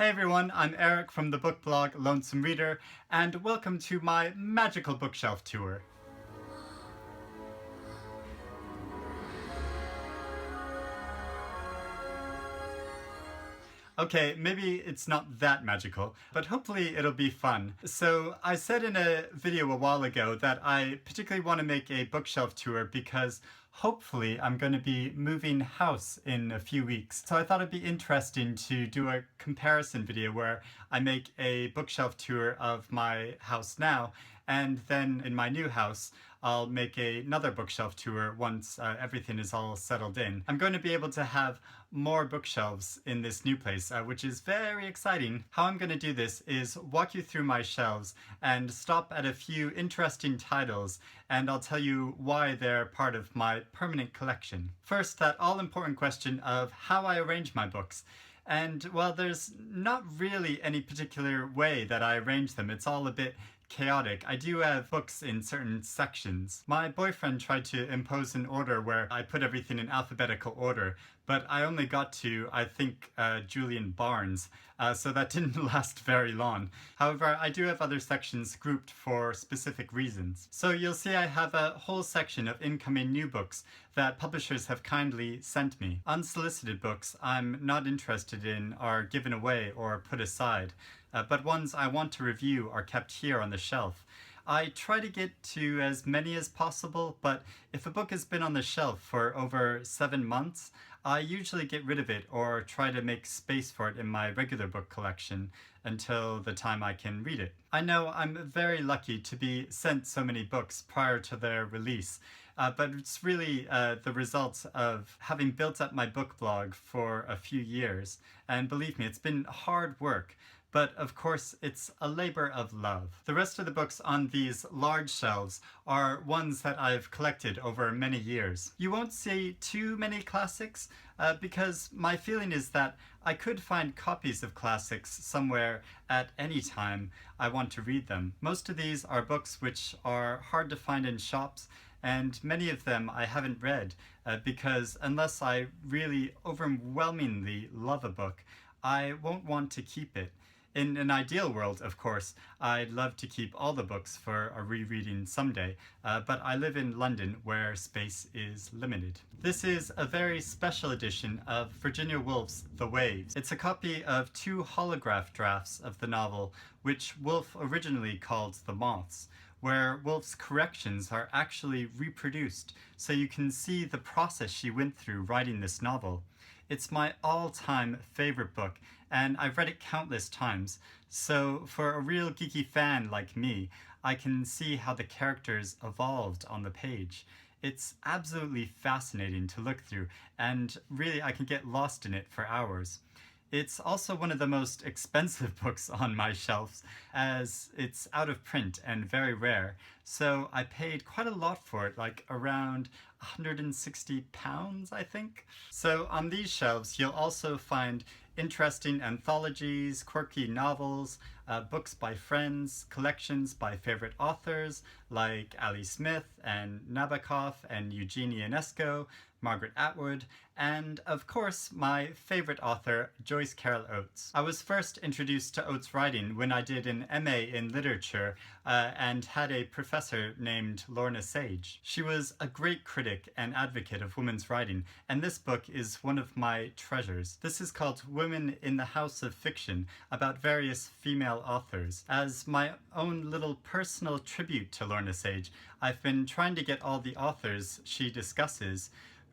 Hey everyone, I'm Eric from the book blog Lonesome Reader, and welcome to my magical bookshelf tour. Okay, maybe it's not that magical, but hopefully it'll be fun. So I said in a video a while ago that I particularly want to make a bookshelf tour because hopefully I'm going to be moving house in a few weeks. So I thought it'd be interesting to do a comparison video where I make a bookshelf tour of my house now, and then in my new house I'll make another bookshelf tour once everything is all settled in. I'm going to be able to have more bookshelves in this new place, which is very exciting. How I'm going to do this is walk you through my shelves and stop at a few interesting titles, and I'll tell you why they're part of my permanent collection. First, that all-important question of how I arrange my books. And well, there's not really any particular way that I arrange them. It's all a bit chaotic. I do have books in certain sections. My boyfriend tried to impose an order where I put everything in alphabetical order, but I only got to, I think, Julian Barnes, so that didn't last very long. However, I do have other sections grouped for specific reasons. So you'll see I have a whole section of incoming new books that publishers have kindly sent me. Unsolicited books I'm not interested in are given away or put aside, but ones I want to review are kept here on the shelf. I try to get to as many as possible, but if a book has been on the shelf for over 7 months, I usually get rid of it or try to make space for it in my regular book collection until the time I can read it. I know I'm very lucky to be sent so many books prior to their release, but it's really the result of having built up my book blog for a few years. And believe me, it's been hard work. But of course, it's a labor of love. The rest of the books on these large shelves are ones that I've collected over many years. You won't see too many classics because my feeling is that I could find copies of classics somewhere at any time I want to read them. Most of these are books which are hard to find in shops, and many of them I haven't read because unless I really overwhelmingly love a book, I won't want to keep it. In an ideal world, of course, I'd love to keep all the books for a rereading someday, but I live in London where space is limited. This is a very special edition of Virginia Woolf's The Waves. It's a copy of 2 holograph drafts of the novel, which Woolf originally called The Moths, where Woolf's corrections are actually reproduced, so you can see the process she went through writing this novel. It's my all-time favorite book, and I've read it countless times, so for a real geeky fan like me, I can see how the characters evolved on the page. It's absolutely fascinating to look through, and really I can get lost in it for hours. It's also one of the most expensive books on my shelves, as it's out of print and very rare, so I paid quite a lot for it, like around £160, I think. So on these shelves you'll also find interesting anthologies, quirky novels, books by friends, collections by favorite authors like Ali Smith and Nabokov and Eugenie Ionesco, Margaret Atwood, and of course my favorite author, Joyce Carol Oates. I was first introduced to Oates' writing when I did an MA in literature and had a professor named Lorna Sage. She was a great critic and advocate of women's writing, and this book is one of my treasures. This is called Women in the House of Fiction, about various female authors. As my own little personal tribute to Lorna Sage, I've been trying to get all the authors she discusses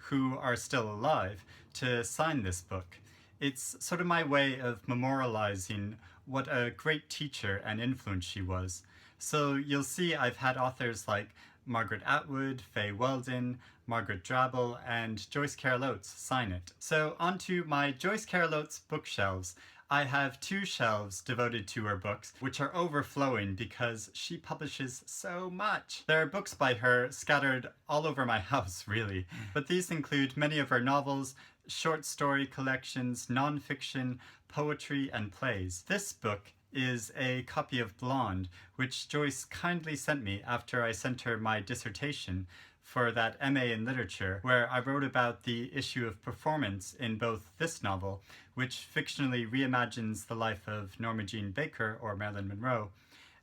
who are still alive to sign this book. It's sort of my way of memorializing what a great teacher and influence she was. So you'll see I've had authors like Margaret Atwood, Fay Weldon, Margaret Drabble, and Joyce Carol Oates sign it. So onto my Joyce Carol Oates bookshelves. I have 2 shelves devoted to her books, which are overflowing because she publishes so much. There are books by her scattered all over my house, really, but these include many of her novels, short story collections, nonfiction, poetry, and plays. This book is a copy of Blonde, which Joyce kindly sent me after I sent her my dissertation, for that MA in literature, where I wrote about the issue of performance in both this novel, which fictionally reimagines the life of Norma Jean Baker or Marilyn Monroe,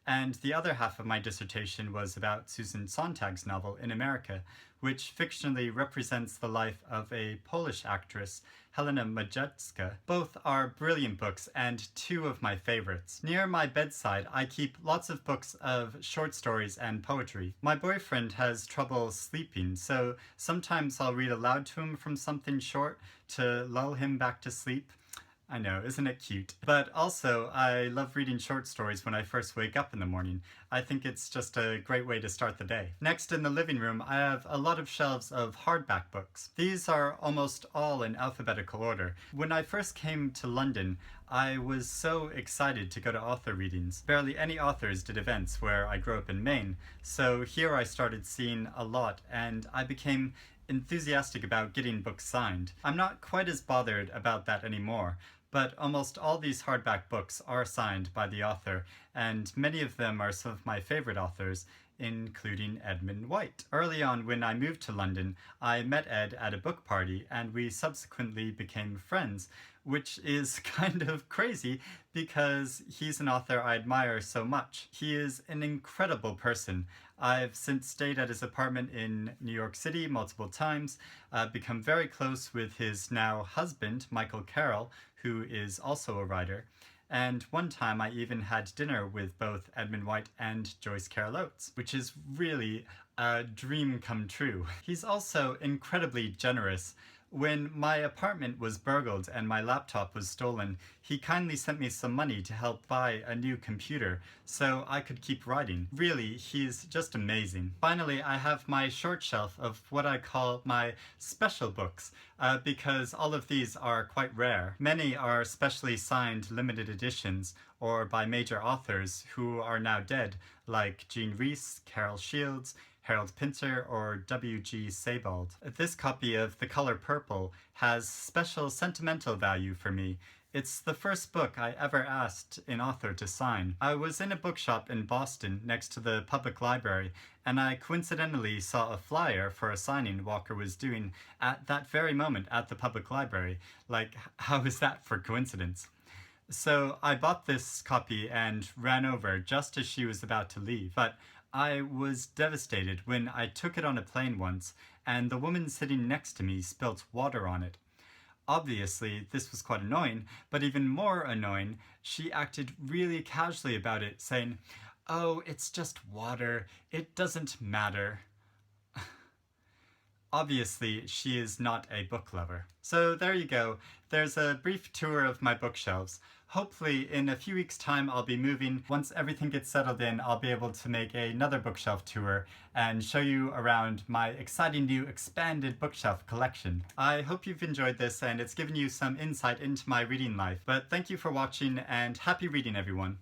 and the other half of my dissertation was about Susan Sontag's novel In America, which fictionally represents the life of a Polish actress, Helena Modjeska. Both are brilliant books and two of my favorites. Near my bedside, I keep lots of books of short stories and poetry. My boyfriend has trouble sleeping, so sometimes I'll read aloud to him from something short to lull him back to sleep. I know, isn't it cute? But also, I love reading short stories when I first wake up in the morning. I think it's just a great way to start the day. Next, in the living room, I have a lot of shelves of hardback books. These are almost all in alphabetical order. When I first came to London, I was so excited to go to author readings. Barely any authors did events where I grew up in Maine, so here I started seeing a lot, and I became enthusiastic about getting books signed. I'm not quite as bothered about that anymore, but almost all these hardback books are signed by the author, and many of them are some of my favorite authors, including Edmund White. Early on, when I moved to London, I met Ed at a book party, and we subsequently became friends, which is kind of crazy because he's an author I admire so much. He is an incredible person. I've since stayed at his apartment in New York City multiple times, become very close with his now husband, Michael Carroll, who is also a writer. And one time I even had dinner with both Edmund White and Joyce Carol Oates, which is really a dream come true. He's also incredibly generous. When my apartment was burgled and my laptop was stolen, he kindly sent me some money to help buy a new computer so I could keep writing. Really, he's just amazing. Finally, I have my short shelf of what I call my special books, because all of these are quite rare. Many are specially signed limited editions or by major authors who are now dead, like Jean Rhys, Carol Shields, Harold Pinter, or W.G. Sebald. This copy of The Color Purple has special sentimental value for me. It's the first book I ever asked an author to sign. I was in a bookshop in Boston next to the public library, and I coincidentally saw a flyer for a signing Walker was doing at that very moment at the public library. Like, how is that for coincidence? So I bought this copy and ran over just as she was about to leave, but I was devastated when I took it on a plane once and the woman sitting next to me spilt water on it. Obviously, this was quite annoying, but even more annoying, she acted really casually about it, saying, "Oh, it's just water. It doesn't matter." Obviously, she is not a book lover. So there you go. There's a brief tour of my bookshelves. Hopefully, in a few weeks' time, I'll be moving. Once everything gets settled in, I'll be able to make another bookshelf tour and show you around my exciting new expanded bookshelf collection. I hope you've enjoyed this and it's given you some insight into my reading life. But thank you for watching and happy reading, everyone.